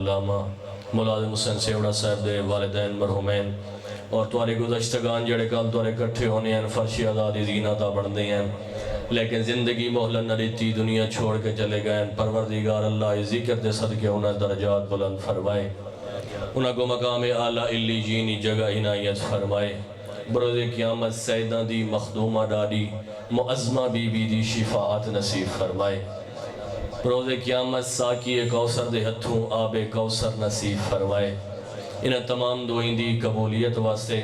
علامہ ملازم حسین سیوڑا صاحب دے والدین مرحومین اور تمہارے گزشتگان جڑے کل تمہارے کٹھے ہونے ہیں فرشی آزادی زینتہ بڑھتے ہیں لیکن زندگی مہلت نہ دیتی دنیا چھوڑ کے چلے گئے پروردگار اللہ ذکر دے صدقے انہیں درجات بلند فرمائے انہیں کو مقام اعلیٰ علیین جگہ عنایت فرمائے بروز قیامت سیدہ دی مخدومہ ڈاڈی معظمہ بی بی دی شفاعت نصیب فرمائے روز قیامت ساکی کوثر دے ہتھوں آب کوثر نصیب فرمائے انہیں تمام دعائیں دی قبولیت واسطے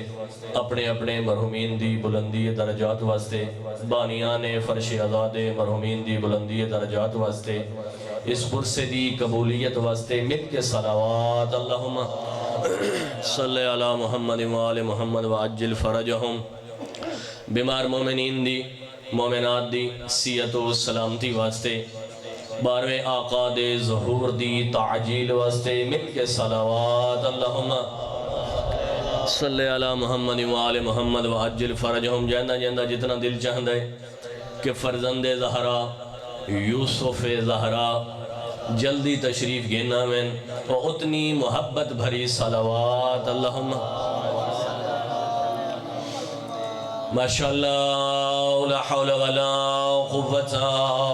اپنے اپنے مرحومین دی بلندی درجات واسطے بانیان فرش آزاد مرحومین دی بلندی درجات واسطے اس پرسے دی قبولیت واسطے مل کے صلوات اللہم صلی علی محمد وآل محمد وعجل فرجہم بیمار مومنین دی مومنات دی صحت و سلامتی واسطے بارویں آقا دے ظہور دی تعجیل واسطے مل کے صلوات اللہم صلی علی محمد وآل محمد وعجل فرجہم جہندہ جہندہ جتنا دل چاہندہ ہے کہ فرزند زہرا یوسف زہرا جلدی تشریف گینا میں اور اتنی محبت بھری صلوات اللہم ماشاءاللہ لا حول ولا قوة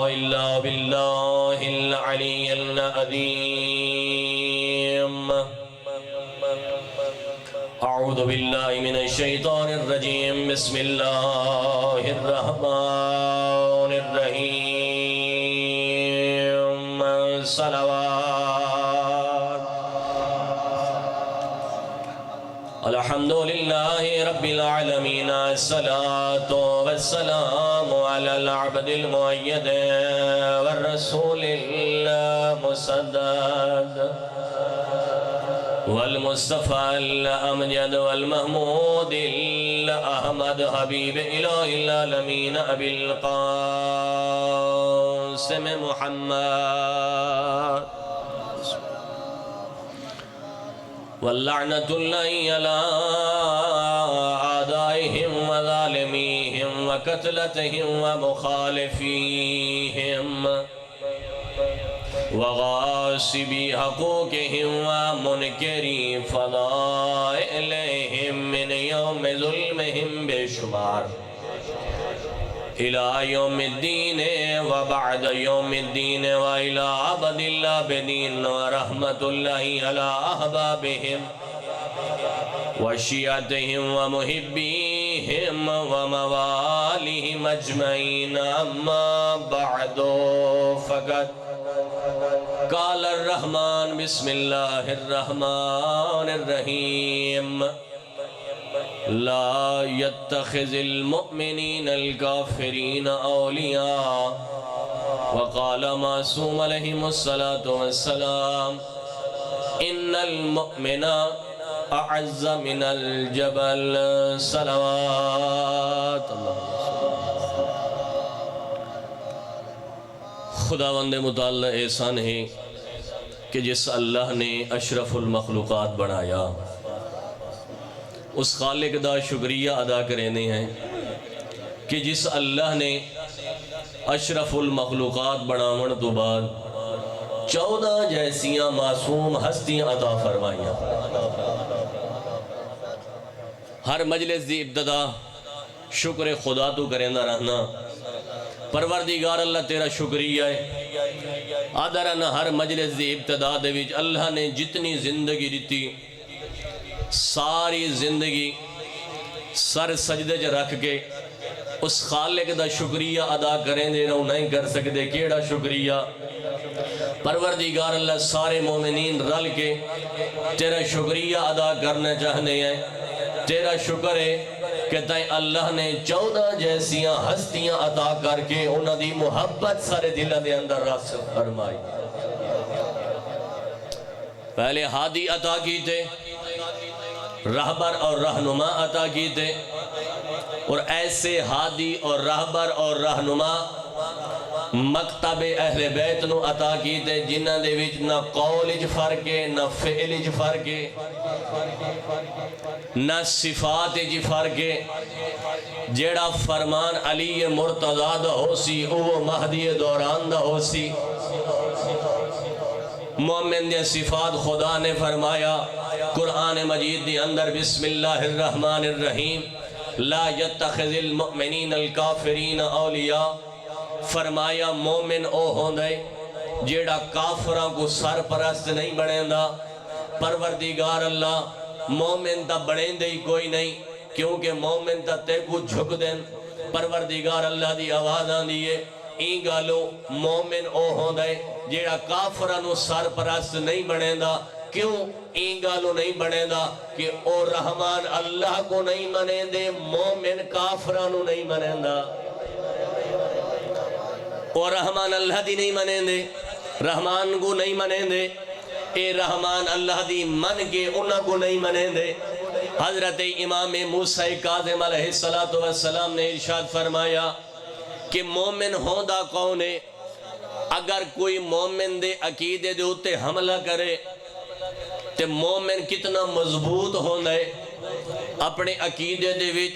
الا باللہ العلی العظیم اعوذ باللہ من الشیطان الرجیم بسم اللہ الرحمن الرحیم صلوات الحمدللہ رب العالمین الصلاة والسلام علی العبد المؤید والرسول المسدد والمصطفى الأمجد والمحمود الأحمد حبيب إله العالمين أبي القاسم محمد واللعنة الله على أعدائهم وظالميهم وقتلتهم ومخالفيهم وغاصبي حقوقهم ومنكري فضائلهم من يوم ظلمهم بشمار إلى يوم الدين وبعد يوم الدين وإلى عبد العابدين ورحمة الله على أحبابهم وشيعتهم ومحبيهم ومواليهم أجمعين أما بعد فقد قال الرحمن بسم الله الرحمن الرحيم لا يتخذ المؤمنين الكافرين أولياء وقال معصوم عليه الصلاة والسلام إن المؤمن أعز من الجبل صلوات الله خداوند متعال احسان ہے کہ جس اللہ نے اشرف المخلوقات بنایا اس خالق دا شکریہ ادا کرنے ہیں کہ جس اللہ نے اشرف المخلوقات بناون تو بعد 14 جیسیاں معصوم ہستیاں عطا فرمائیاں ہر مجلس دی ابتدا شکر خدا تو کرنا رہنا پروردگار اللہ تیرا شکریہ ہے آدھرانہ ہر مجلس دی ابتدا دے وچ اللہ نے جتنی زندگی دیتی ساری زندگی سر سجدے جا رکھ کے اس خالق دا شکریہ ادا کریں دے رہو نہیں کر سکتے کیڑا شکریہ پروردگار اللہ سارے مومنین رل کے تیرا شکریہ ادا کرنا چاہنے ہیں تیرا شکر ہے کہ تائیں اللہ نے 14 جیسیاں ہستیاں عطا کر کے انہاں دی محبت سارے دلہ دے اندر راسل فرمائی پہلے ہادی عطا کی تھے رہبر اور رہنما عطا کی تھے اور ایسے ہادی اور رہبر اور رہنما مکتب اہل بیت نو عطا کی تھے جنہ دے وچ نہ قول اج فرق ہے نہ فعل اج فرق ہے نہ صفات اج فرق ہے جیڑا فرمان علی مرتضی دا ہو سی او مہدی دوران دا ہو سی مومن دے صفات خدا نے فرمایا قرآن مجید دے اندر بسم اللہ الرحمن الرحیم لا يتخذ المؤمنین الکافرین اولیاء، فرمایا مومن او ہوندے جیڑا کافراں کو سرپرست نہیں بنے دا۔ پروردگار اللہ مومن تا بڑھیں دے کوئی نہیں، کیونکہ مومن تا تے کو جھک دیں۔ پروردگار اللہ دی آواز آن دیئے این گالو مومن او ہوندے جیڑا کافرانو سرپرست نہیں بنے دا۔ کیوں این گالو نہیں بنے دا؟ کہ او رحمان اللہ کو نہیں منے دے، مومن کافرانو نہیں منے دا۔ او رحمان اللہ دی نہیں منے دے، رحمان کو نہیں منے دے، اے رحمان اللہ دی من کے انہاں کو نہیں منے دے۔ حضرت امام موسیٰ کاظم علیہ السلام نے ارشاد فرمایا کہ مومن ہوندا کون ہے؟ اگر کوئی مومن دے عقیدے دے اتے حملہ کرے تے مومن کتنا مضبوط ہوندا ہے اپنے عقیدے دے وچ،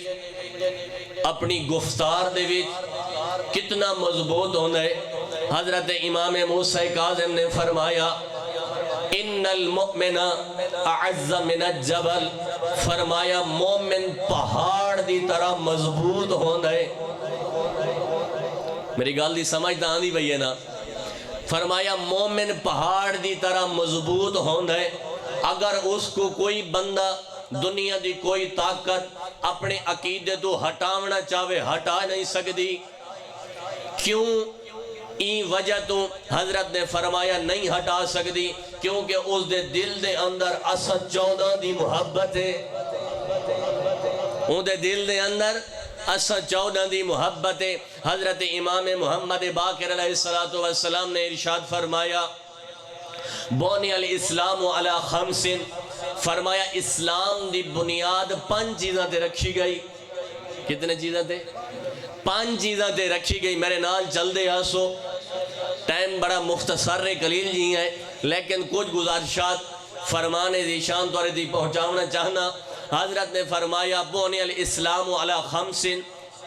اپنی گفتار دے وچ کتنا مضبوط ہوندا ہے۔ حضرت امام موسیٰ کاظم نے فرمایا ان المؤمن اعز من الجبل، فرمایا مومن پہاڑ دی طرح مضبوط ہوندا ہے۔ میری گال دی سمجھتا آندھی بھئی ہے نا؟ فرمایا مومن پہاڑ دی طرح مضبوط ہوندا ہے، اگر اس کو کوئی بندہ دنیا دی کوئی طاقت اپنے عقیدے تو ہٹاونا چاہے ہٹا نہیں سکتی۔ کیوں؟ این وجہ تو حضرت نے فرمایا نہیں ہٹا سکتی کیونکہ اس دے دل دے اندر اسد 14 دی محبت ہے، ان دے دل دے اندر اسد 14 دی محبت ہے۔ حضرت امام محمد باقر علیہ السلام نے ارشاد فرمایا بونی الاسلام علی خمس، فرمایا اسلام دی بنیاد 5 چیزاں تے رکھی گئی۔ کتنے چیزاں تے؟ 5 چیزاں تے رکھی گئی۔ میرے نال چل دے آسو، ٹائم بڑا مختصر قلیل جی ہے، لیکن کچھ گزارشات فرمانے ذیشان طور دی پہنچاونا چاہنا۔ حضرت نے فرمایا بونی الاسلام علی خمس،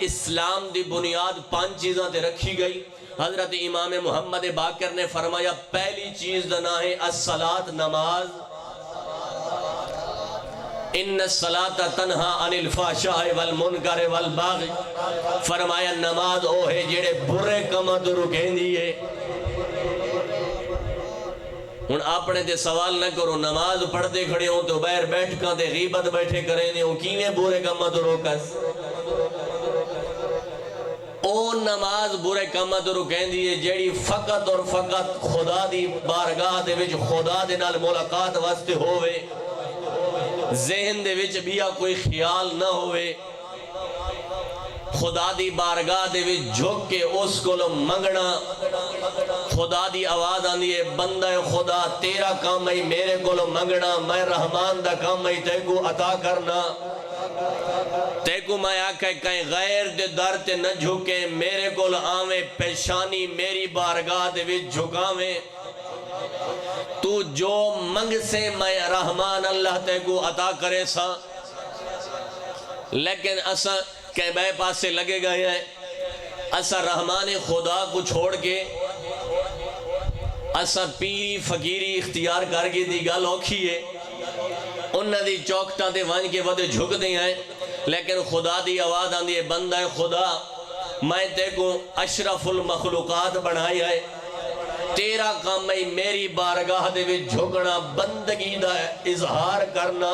اسلام دی بنیاد 5 چیزاں تے رکھی گئی۔ حضرت امام محمد باقر نے فرمایا پہلی چیز دنا ہے الصلاۃ، نماز۔ ان الصلاۃ تنہا عن الفحشاء والمنکر والبغی، فرمایا نماز او ہے جڑے برے کماں تو رکیں دیئے۔ ان اپنے تے سوال نہ کرو، نماز پڑھتے کھڑے ہوں تو باہر بیٹھ کر تے غیبت بیٹھے کریں دے ہوں کیویں برے کماں تو روکس؟ او نماز برے کماں تو رکیں دیئے جیڑی فقط اور فقط خدا دی بارگاہ دے وچ خدا دے نال ملاقات واسطے ہوئے، ذہن دے وچ بھی کوئی خیال نہ ہوئے، خدا دی بارگاہ دے وچ جھک کے اس کو منگنا۔ خدا دی آواز آندی ہے بندہ خدا تیرا کام ہے میرے کو منگنا، میں رحمان دا کام ہے تے کو عطا کرنا۔ تے کو میں آکھے کہیں غیر دے در تے نہ جھکے، میرے کو آویں پیشانی میری بارگاہ دے وچ جھکاویں۔ تو جو منگ سے میں رحمان اللہ تے کو عطا کرے سا، لیکن اسا کہیں بے پاس سے لگے گئے ہیں، اسا رحمان خدا کو چھوڑ کے اسا پیری فقیری اختیار کر کے دی گل اوکھی ہے، انہاں دی چوکٹاں تے ون کے ودے جھک دے ہیں، لیکن خدا دی آواز آندی ہے بندہ خدا میں تے کو اشرف المخلوقات بنائی ہے، تیرا کام ہے میری بارگاہ دے وچ جھکنا، بندگی دا اظہار کرنا،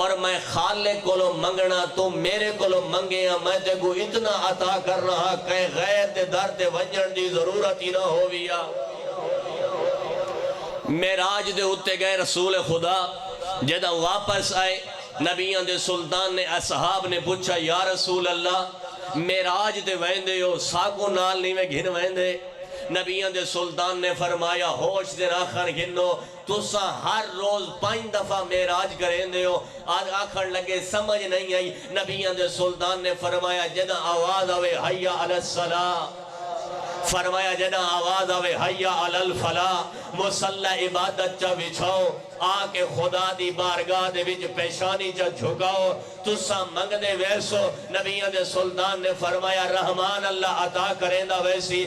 اور میں خالق کو منگنا، تو میرے کو منگیا میں تے کو اتنا عطا کر رہا کہ غیر دے در تے ونجن دی ضرورت ہی نہ ہویا۔ معراج دے اتے گئے رسول خدا، جدہ واپس آئے نبیان دے سلطان نے اصحاب نے پوچھا یا رسول اللہ معراج دے ویندے ہو ساکو نال نہیں میں گھن ویندے؟ نبیان دے سلطان نے فرمایا ہوش دے راخر گھنو، تسا ہر روز 5 دفعہ معراج کریں دے ہو۔ آج آخر لگے سمجھ نہیں آئی، نبیان دے سلطان نے فرمایا جدہ آواز آوے حیا علی الصلاۃ، فرمایا جنا آواز آوے حیا علی الفلاح مسلح عبادت چا بچھاؤ آکے خدا دی بارگاہ دے وچ پیشانی چا جھکاؤ تسا منگ دے ویسو نبیان دے سلطان نے فرمایا رحمان اللہ عطا کریں دا ویسی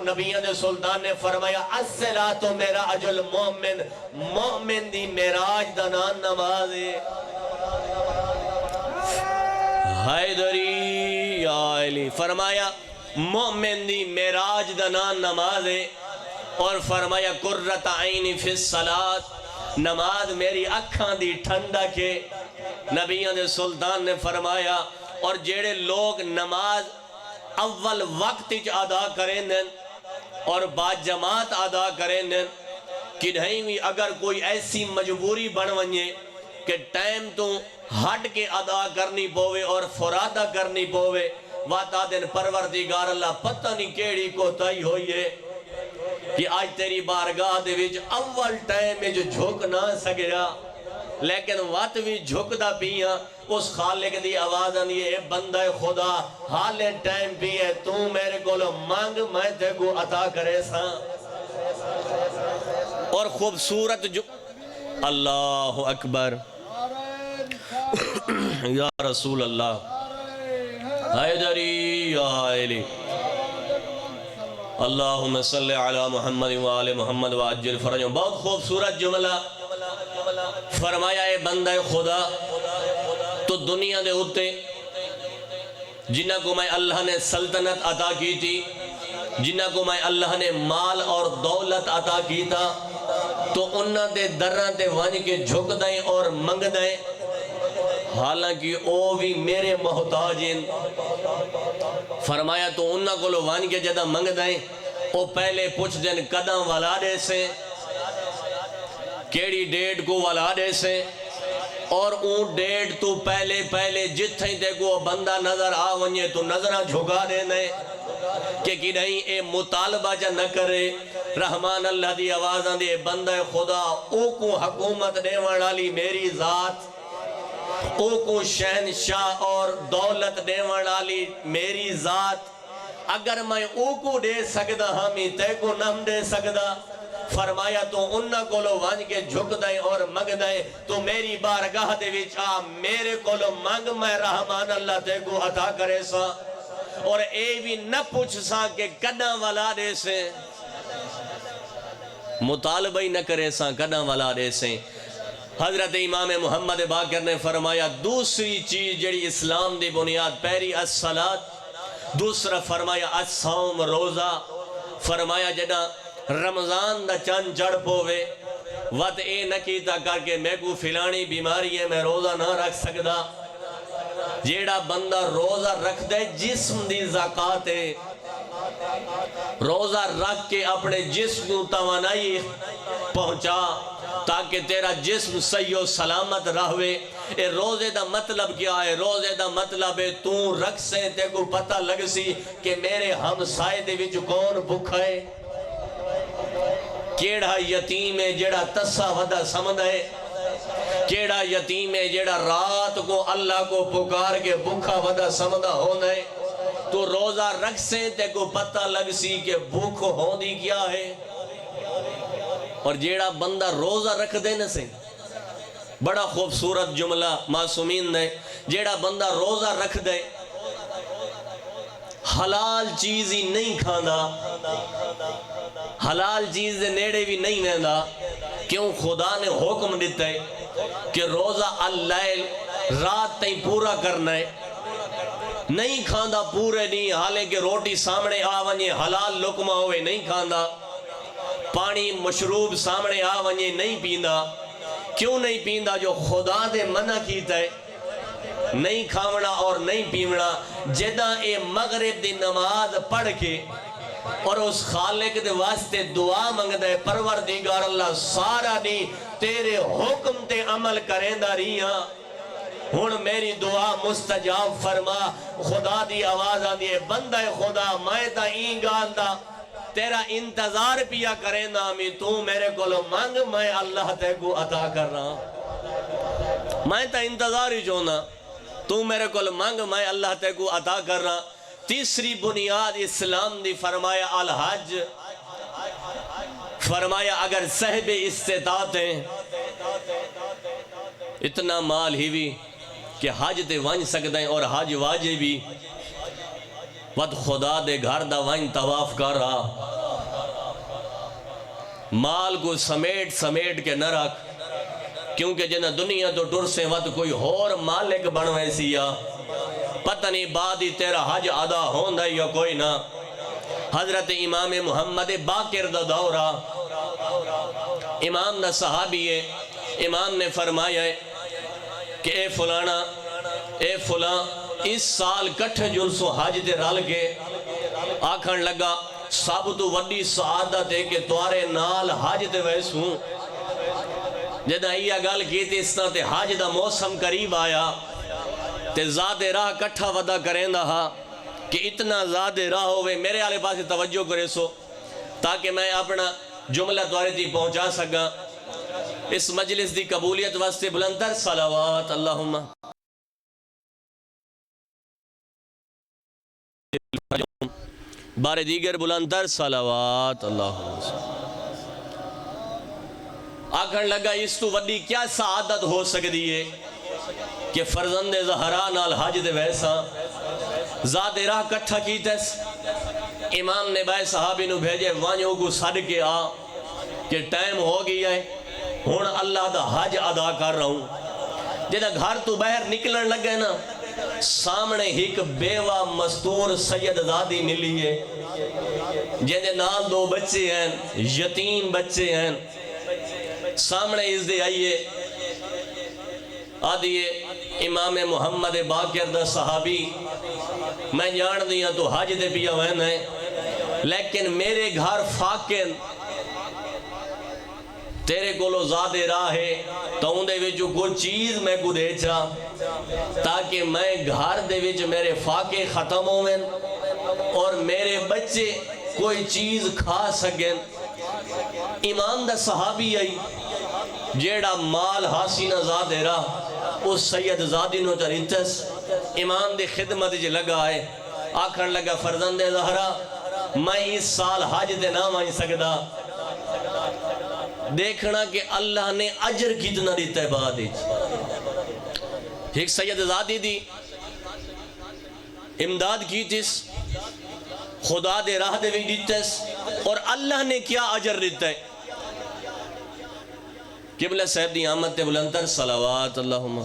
نبیان دے سلطان نے فرمایا الصلاۃ معراج المومن مومن دی معراج دا نام نماز ہے حیدری یا علی فرمایا مومن دی معراج دا نام نماز ہے اور فرمایا قرۃ عینی فی الصلاۃ نماز میری اکھاں دی ٹھنڈا کے نبیان دے سلطان نے فرمایا اور جیڑے لوگ نماز اول وقت ادا کریں دن اور با جماعت ادا کریں دن کہ نہیں بھی اگر کوئی ایسی مجبوری بن ونجے کہ ٹائم تو ہٹ کے ادا کرنی پوے اور فرادہ کرنی پوے واتا دن پروردگار اللہ پتہ نہیں کیڑی کو تائی ہوئی ہے کہ آج تیری بارگاہ دے وچ اول ٹائم میں جو جھک نہ سکیا لیکن وات بھی جھک دا پیا اس خالق دی آواز آنی اے بندہ خدا حال ٹائم بھی ہے تو میرے کو مانگ میں تے کو عطا کرے سا اور خوبصورت جو اللہ اکبر یا رسول اللہ حیدری یا علی اللہم صلی علی محمد وآل محمد وعجل فرجوں بہت خوبصورت جملہ فرمایا اے بندہ خدا تو دنیا دے ہوتے جنہ کو میں اللہ نے سلطنت عطا کی تھی جنہ کو میں اللہ نے مال اور دولت عطا کی تھا تو انہ دے دران تے وانی کے جھک دائیں اور منگ دائیں حالانکہ او بھی میرے محتاج ہیں فرمایا تو انہ کو لو وانی کے جدہ منگ دائیں او پہلے پوچھ دیں قدم والا دے سے کیڑی ڈیٹ کو والا دے سے اور اون ڈیٹ تو پہلے جتھیں تے کو بندہ نظر آونجے تو نظرہ جھگا دینے کہ نہیں اے مطالبہ جا نہ کرے رحمان اللہ دی آوازاں دے بندہ خدا او کو حکومت دے والی میری ذات او کو شہنشاہ اور دولت دے والی میری ذات اگر میں او کو دے سکدا ہمیں تے کو نم دے سکدا فرمایا تو انہ کو لو وانج کے جھک دائیں اور مگ دائیں تو میری بارگاہ دے وچ آ میرے کو لو مانگ میں رحمان اللہ تے کو عطا کرے سا اور اے بھی نہ پوچھ سا کہ کنا والا دے سے مطالبہ ہی نہ کرے سا کنا والا دے سے حضرت امام محمد باقر نے فرمایا دوسری چیز جڑی اسلام دی بنیاد پہلی الصلاۃ دوسرا فرمایا الصوم روزہ فرمایا جنا رمضان دا چند جڑ پوے وقت اے نہ کیتا کر کے میں کو فلانی بیماری ہے میں روزہ نہ رکھ سکدا جیڑا بندہ روزہ رکھ دے جسم دی زکاة ہے روزہ رکھ کے اپنے جسم کو توانائی پہنچا تاکہ تیرا جسم صحیح و سلامت رہوے اے روزے دا مطلب کیا ہے روزے دا مطلب ہے تو رکھ سے تے کو پتہ لگ سی کہ میرے ہمسائے دے وچ کون بھکھا ہے کیڑا یتیم ہے جیڑا تسا ودا سمدھ ہے کیڑا یتیم ہے جیڑا رات کو اللہ کو پکار کے بھوکا ودا سمدھا ہونا ہے تو روزہ رکھ سے تے کو پتہ لگ سی کہ بھوک ہوندی کیا ہے اور جیڑا بندہ روزہ رکھ دینے سے بڑا خوبصورت جملہ معصومین نے جیڑا بندہ روزہ رکھ دے حلال چیز ہی نہیں کھانا حلال چیز دے نیڑے بھی نہیں ویندا کیوں خدا نے حکم دیتا ہے کہ روزہ اللیل رات تائیں پورا کرنا ہے نہیں کھاندا پورے نہیں حالانکہ روٹی سامنے آونجے حلال لقمہ ہوئے نہیں کھاندا پانی مشروب سامنے آونجے نہیں پیندا کیوں نہیں پیندا جو خدا دے منع کیتا ہے نہیں کھاونا اور نہیں پیونا جدہ اے مغرب دی نماز پڑھ کے اور اس خالق دے واسطے دعا منگدہ ہے پروردگار اللہ سارا دی تیرے حکم تے عمل کریں دا رہیاں ہون میری دعا مستجاب فرما خدا دی آواز آدھی ہے بندہ خدا میں تا این گاندا تیرا انتظار پیا کریں دا ہمیں تو میرے کولو مانگ میں اللہ تے کو عطا کر رہا میں تا انتظار ہی چونا تو میرے کول مانگ میں اللہ تے کو عطا کر رہا تیسری بنیاد اسلام دی فرمایا الحج، فرمایا اگر صاحب استطاعت ہیں اتنا مال ہی بھی کہ حج تے ون سکتے ہیں اور حج واجب بھی ود خدا دے گھر دا ون طواف کر رہا، مال کو سمیٹ سمیٹ کے نہ رکھ، کیونکہ جنہ دنیا تو ٹر سے ود کوئی اور مالک بنوے سیا، پتہ نہیں بعد ہی تیرا حج ادا ہوندا یا کوئی نہ۔ حضرت امام محمد باقر دا دورہ، امام دا صحابی ہے، امام نے فرمایا ہے کہ اے فلانا اے فلاں اس سال کٹھ جلسو حج دے رل کے آکھن لگا سب تو وڈی سعادت ہے کہ توارے نال حج دے ویسوں، جدہ یہ گل کی تھی اس طرح تے حج دا موسم قریب آیا تے زاد راہ کٹھا ودا کریں دا کہ اتنا زاد راہ ہوئے میرے آلے پاس توجہ کرے سو تاکہ میں اپنا جملہ توارے تھی پہنچا سکا۔ اس مجلس دی قبولیت واسطے بلندر صلوات اللہم بارے دیگر بلندر صلوات اللہم آکھن لگا اس تو وڈی کیا سعادت ہو سکتی ہے کہ فرزند زہرا نال حج دے ویسا ذات راہ کٹھا کیتس۔ امام نے بھائی صحابی نو بھیجے وانیوں کو سڑ کے آ کہ ٹائم ہو گیا ہے ہون اللہ دا حج ادا کر رہا ہوں۔ جدہ گھر تو باہر نکلن لگے نا سامنے ایک بیوہ مستور سید زادی ملی ہے جنہیں نال دو بچے ہیں یتیم بچے ہیں، سامنے اس دے آئیے آدھیے امام محمد باقر دا صحابی میں جان دیا تو حج دے پیا وین ہے لیکن میرے گھر فاقن تیرے کولو زاد راہ ہے تو ان دے وچو کوئی چیز میں کو دے چا تاکہ میں گھر دے وچ میرے فاقے ختم ہوئیں اور میرے بچے کوئی چیز کھا سکیں۔ امام دا صحابی آئی جیڑا مال حاسینہ زاد راہ اس سید زادی نو چریتس امام دے خدمت جے لگا ہے آکھن لگا فرزند زہرا میں اس سال حج دے نام آئی سکدا، دیکھنا کہ اللہ نے اجر کتنا دیتا ہے بعد ایک سید زادی دی امداد کی تیس خدا دے راہ دے بھی دیتس اور اللہ نے کیا اجر دیتا ہے۔ قبلہ صاحب دی آمد تے بلندر صلوات اللہم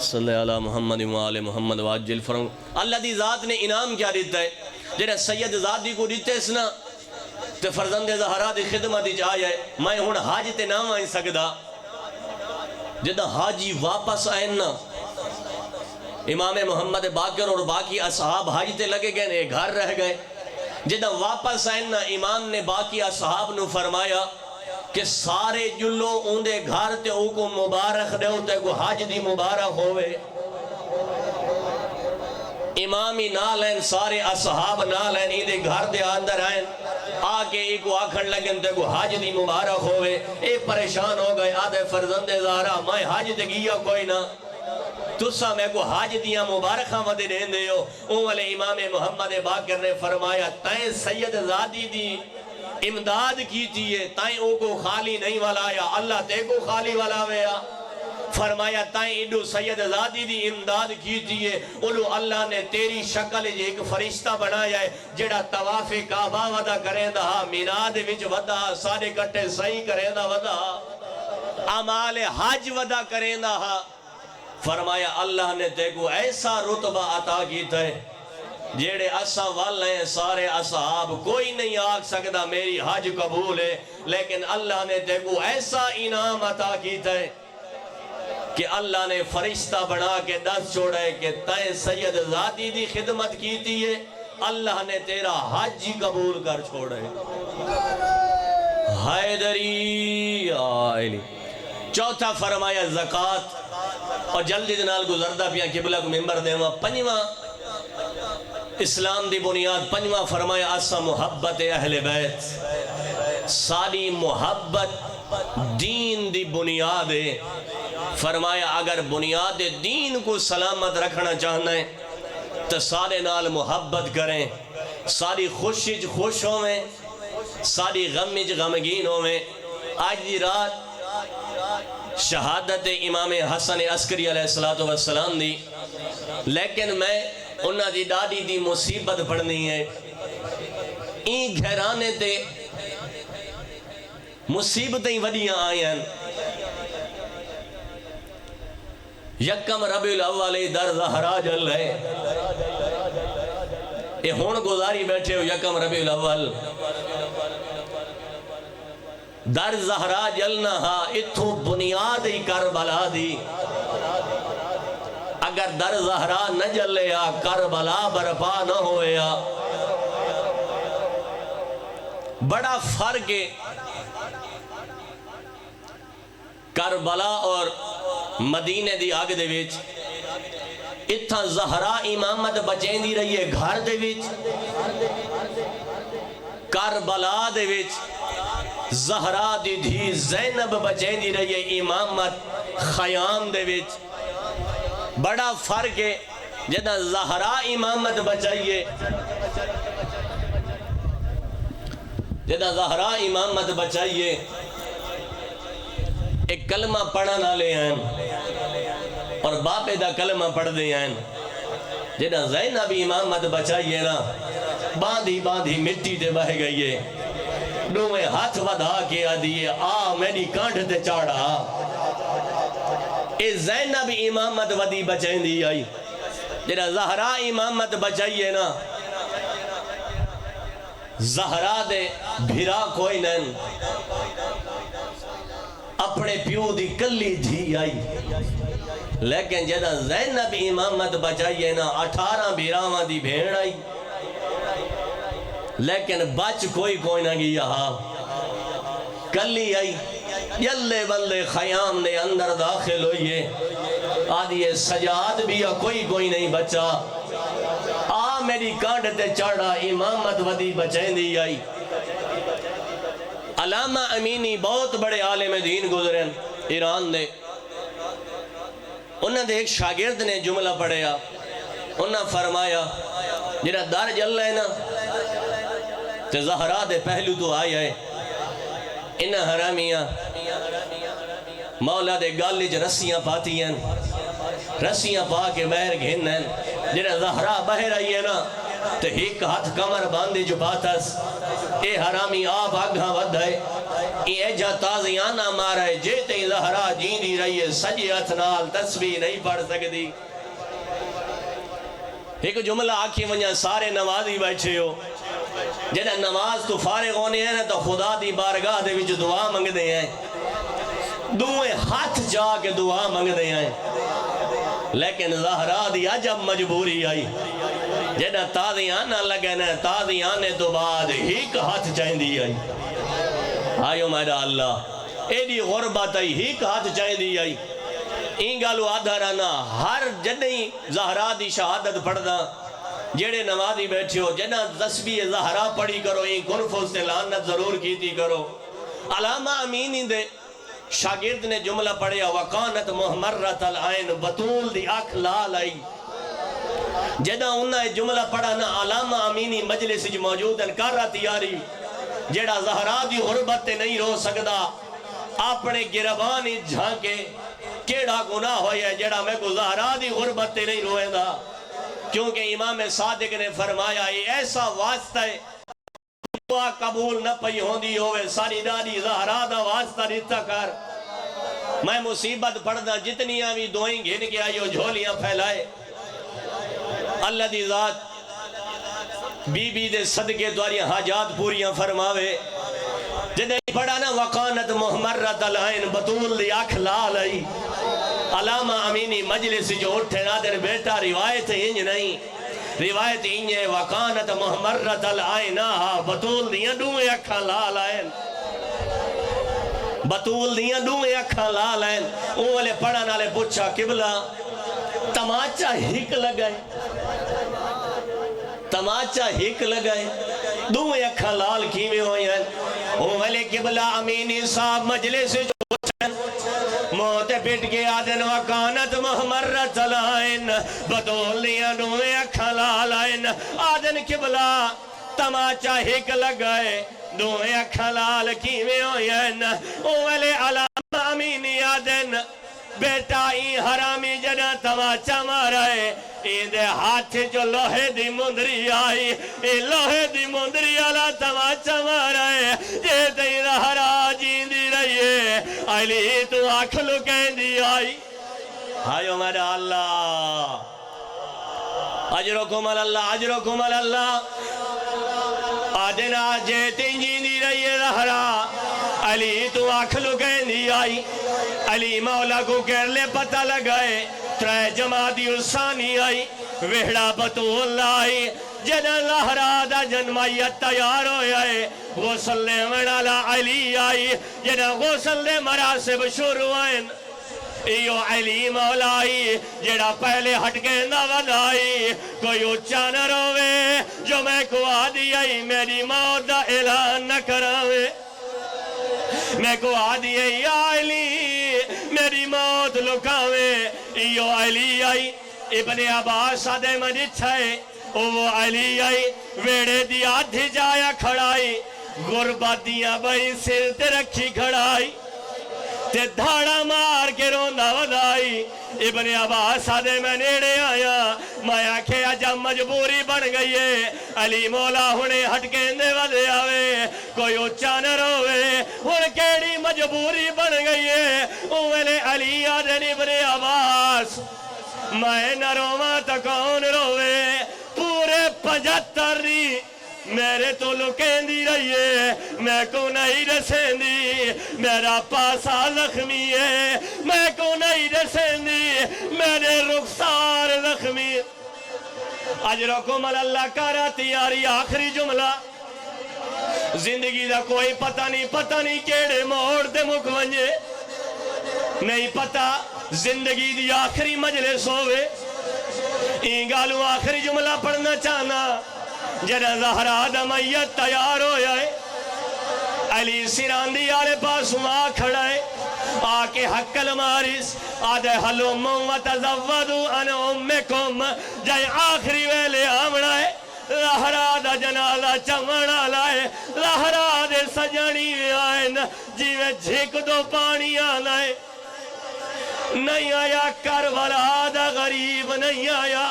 صلی علی محمد و آل محمد واجل فرنگ اللہ دی ذات نے انعام کیا دیتا ہے جنہیں سید زادی کو دیتے اس نا تے فرزند زہرا دی خدمت جائے میں ہون حاج تے نام آئیں سکدا، جدہ حاجی واپس آئیں نا امام محمد باقر اور باقی اصحاب حاج تے لگے گئے گھر رہ گئے، جدہ واپس آئیں نا امام نے باقی اصحاب نو فرمایا کہ سارے جلو اندے گھر تے او کو مبارک دے ہوتے کو حاج دی مبارک ہوئے، امامی نہ لین سارے اصحاب نہ لین اندے گھر دے اندر آئیں آکے ایکو آکھن لگن تے کو حاج دی مبارک ہوئے، اے پریشان ہو گئے آدھے فرزند زہرا میں حاج دے گیا کوئی نہ تُسا میں کو حاج دیا مبارکہ ودے دین دے ہو۔ اولے امام محمد باقر نے فرمایا تائیں سید زادی دی امداد کی تیئے تائیں او کو خالی نہیں والایا اللہ تے کو خالی والا ویا، فرمایا تائیں ایڈو سید زادی دی امداد کی تیئے اولو اللہ نے تیری شکل ایک فرشتہ بنایا ہے جڑا طواف کعبہ ودا کریں دا میناد وچ ودا سارے کٹے صحیح کریں دا ودا عمال حج ودا کریں دا، فرمایا اللہ نے تے کو ایسا رتبہ عطا کیتا ہے جیڑے اسا والے ہیں سارے اصحاب کوئی نہیں آگ سکتا میری حج قبول ہے، لیکن اللہ نے تے کو ایسا انعام عطا کیتا ہے کہ اللہ نے فرشتہ بنا کے دست چھوڑا ہے کہ تائیں سید ذاتی دی خدمت کیتی ہے اللہ نے تیرا حج قبول کر چھوڑا ہے۔ حیدری آئلی چوتھا فرمایا زکاة اور جلدی دنال گزردہ پیا قبلہ کو ممبر دیما پنجواں اسلام دی بنیاد پنجواں فرمایا اسا محبت اہل بیت ساری محبت دین دی بنیاد ہے، فرمایا اگر بنیاد دین کو سلامت رکھنا چاہنا ہے تو سارے نال محبت کریں، ساری خوشی خوش ہوئیں، ساری غمی غمگین ہوئیں۔ آج دی رات شہادت امام حسن عسکری علیہ السلام دی، لیکن میں انہاں دی ڈاڈی دی مصیبت پڑھنی ہے۔ این گھرانے تے مصیبتیں وڈیاں آئیں، یکم ربیع الاول در زہرا جل ہے، یہ ہون گزاری بیٹھے ہو یکم ربیع الاول در زہرا جلنا ہا، اتھو بنیاد ہی کربلا دی۔ اگر در زہرا نہ جلیا کربلا برپا نہ ہویا۔ بڑا فرق ہے کربلا اور مدینے دی آگ دے وچ۔ اتھا زہرا امامت بچیں دی رہی ہے گھر دے وچ، کربلا دے وچ زہرا دی دھی زینب بچیں دی رہی ہے امامت خیام دے وچ۔ بڑا فرق ہے جدہ زہرا امامت بچائیے، جدہ زہرا امامت بچائیے ایک کلمہ پڑھنا لے ہیں اور باپے دا کلمہ پڑھ دے ہیں۔ جدہ زینب امامت بچائیے نا، باندھی باندھی مٹی دے بہ گئیے، دوئے ہاتھ ودا کے آدھیے آ میری کانٹھ تے چاڑا۔ اے زینب امامت ودی بچائیں دی آئی، جدہ زہرا امامت بچائیے نا، زہرا دے بھیرا کوئی نین، اپنے پیو دی کلی دھی آئی، لیکن جدہ زینب امامت بچائیے نا 18 بھیراواں دی بھیڑ آئی، لیکن بچ کوئی نہ گیا ہا، کلی آئی، یلے بلے خیام نے اندر داخل ہوئیے، آدھیے سجاد بھی کوئی نہیں بچا، آ میری کانڈ تے چڑھا امامت ودی بچیں دی آئی۔ علامہ امینی بہت بڑے عالم دین گزریں ایران دے، انہوں نے ایک شاگرد نے جملہ پڑھیا، انہوں نے فرمایا جنہاں دار جل رہے نا تے زہرا دے پہلو تو آئی ہے، انہاں حرامیاں مولا دے گالی جو رسیاں پاتی ہیں، رسیاں پا کے بہر گھن ہیں، جنہاں زہرا بہر آئی ہے نا تے ایک ہاتھ کمر باندھی جو پاتس، اے حرامی آپ آگاں ود ہے، اے جا تازیانہ مارا ہے، جیتے ہی زہرا جیندی رہی ہے، سجی اتنال تسبیح نہیں پڑھ سکتی۔ ایک جملہ آکھی ونجا سارے نمازی بیٹھے ہو، جنہاں نماز تو فارغ ہونے ہیں نا تو خدا دی بارگاہ دے وچ دعا منگ دے ہیں، دوئے ہاتھ جا کے دعا منگ دے ہیں، لیکن زہرا دی عجب مجبوری آئی، جنہاں تازیانہ لگے نا تازیانے تو بعد ہیک ہاتھ چاہیں دی آئی۔ آئیو میرا اللہ ایڈی غربت آئی، ہیک ہاتھ چاہیں دی آئی۔ این گالو آدھا رہنا ہر جنہی زہرا دی شہادت پڑھنا، جیڑے نمازی بیٹھے ہو جنہ تسبیح زہرا پڑھی کرو، این کنفوں سے لعنت ضرور کیتی کرو۔ علامہ امینی دے شاگرد نے جملہ پڑھیا وقانت محمرت العین، بطول دی آنکھ لال آئی۔ جدہ انہاں جملہ پڑھا نا علامہ امینی مجلس جو موجود ہیں کر رہا تیاری، جیڑا زہرا دی غربت تے نہیں رو سکدا، اپنے گربانی جھانکے کیڑا گناہ ہویا ہے جیڑا میں کو زہرا دی غربت تے نہیں روئے دا، کیونکہ امام صادق نے فرمایا یہ ایسا واسطہ ہے دعا قبول نہ پئی ہوندی ہوئے، ساری داری زہرا دا واسطہ رہتا کر۔ میں مصیبت پڑھنا جتنیاں بھی دعائیں گھن کے آئیو جھولیاں پھیلائے، اللہ دی ذات بی بی دے صدقے دواریاں حاجات پوریاں فرماوے۔ جدے پڑھا نا وقانت محمرت العین، بطول دی آنکھ لال آئی۔ علامہ امینی مجلس جو اٹھے نادر بیٹا روایت انج نہیں، روایت انج ہے وقانت محمرت العینہ، بطول دیاں دوئے اکھاں لال آئین، بطول دیاں دوئے اکھاں لال آئین۔ اولے پڑھا نالے پوچھا قبلہ تماچا ہک لگائے، تماچا ہک لگائے، دوئے اکھاں لال کیویں ہوئے ہیں۔ اولے قبلہ امینی صاحب مجلس جو اٹھے موت پٹ کے آدن وکانت محمرت لائن بطولیاں دوئے اکھا لالائن آدن قبلہ تماچا ہک لگائے دوئے اکھا لال کیویں ہوئین اوہلے علامہ امینی آدن بیٹا این حرامی جنا تماچا مارائے این دے ہاتھ جو لوہے دی مندری آئی این لوہے دی مندری آلا تماچا مارائے یہ تین حرا جیندی رہیے علی تو آکھلو کہندی آئی آئیو میرا اللہ اجرکم اللہ اجرکم اللہ آدنا جیتیں جیندی رہیے رہرا علی تو آکھلو کہندی آئی علی مولا کو کرلے پتہ لگائے ترے جماعتی الثانی آئی وہڑا بطول آئی جنہ لہرا دا جنمائیت تیار ہوئے غسل منالا علی آئی جنہ غسل مراسب شروع آئین ایو علی مولائی جڑا پہلے ہٹ کے نہ ودائی کوئی اچھا نہ روے جو میں کو آدھی آئی میری موت دا اعلان نہ کراوے میں کو آدھی آئی علی میری موت لکاوے ایو علی آئی ابن عباس آدھے مجھے وہ علی آئی ویڑے دی آدھی جایا کھڑائی غربت دیا بھائی سر تے رکھی کھڑائی تے دھاڑا مار کے روندہ ودائی ابن عباس آدھے میں نیڑے آیا میں آنکھیں جب مجبوری بن گئی ہے علی مولا ہونے ہٹ کے اندے ودے آوے کوئی اچھا نہ روے ہن کیڑی مجبوری بن گئی ہے اوہلے علی آدھے ابن عباس میں نہ روما تو کون روے پورے 75 میرے تو لکیں دی رہیے میں کو نہیں رسیں دی میرا پاسا زخمی ہے میں کو نہیں رسیں دی میرے رخسار زخمی اجرکم اللہ کرا تیاری آخری جملہ زندگی دا کوئی پتہ نہیں کیڑے موڑ دے مکونجے نہیں پتہ زندگی دی آخری مجلس ہوئے گالو آخری جملہ پڑھنا چاہنا جنہ زہرا دمیت تیار ہو جائے علی سراندی آلے پاس وہاں کھڑائے آکے حق المارس آدھے حلوم و تزودو ان امکم جائے آخری ویلے آمڑائے لہرا دا جنازہ چمڑا لائے لہرا دے سجنی آئین جیوے جھک دو پانی آلائے نہیں آیا کربلا دا غریب نہیں آیا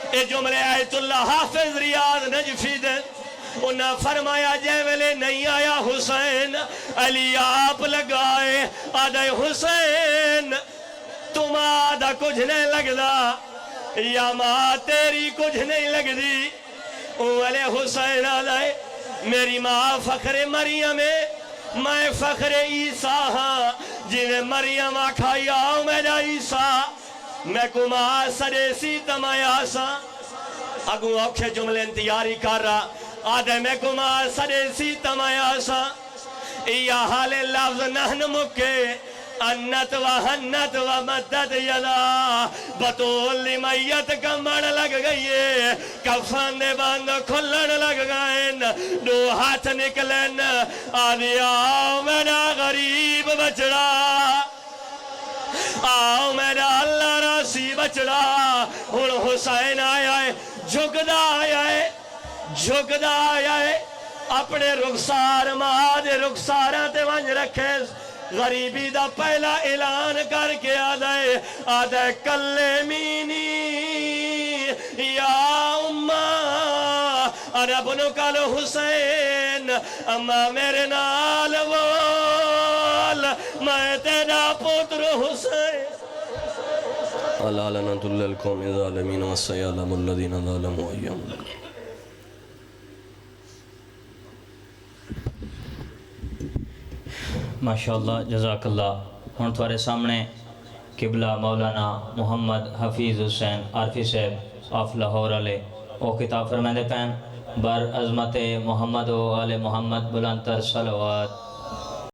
اے جملے آیت اللہ حافظ ریاض نجفی دن انہا فرمایا جیولے نہیں آیا حسین علی آپ لگائے آدھے حسین تم آدھا کچھ نہیں لگ دا یا ماں تیری کچھ نہیں لگ دی اوہلے حسین آدھے میری ماں فخر مریم ہے میں فخر عیسیٰ ہاں جنہیں مریم آکھائی آؤ میرا عیسیٰ میں کو ماں سریسی تمایاسا اگو اوکھے جملے انتیاری کر رہا آدھے میں کو ماں سریسی تمایاسا یا حال لفظ نہن مکے انت و ہنت و مدد یدا بطول میت کمڑ لگ گئی کفن دے بند کھلن لگ گئن دو ہاتھ نکلن آدھی آؤ میرا غریب بچڑا آؤ میرا اللہ راسی بچڑا ہن حسین آیا ہے جھکدا آیا ہے اپنے رخسار ماں دے رخساراں تے ونج رکھے غریبی دا پہلا اعلان کر کے آدھے کلمینی یا اماں انا بنک الحسین اما میرے نال وال میں تیرا پتر حسین اللہ لعنت للقوم الظالمین والسیالم الذین ظلموا ایام ماشاءاللہ جزاک اللہ ہن تھوڑے سامنے قبلہ مولانا محمد حفیظ حسین عارفی صاحب آف لاہور علیہ او کتاب فرمائے پین بر عظمت محمد و آل محمد بلندتر صلوات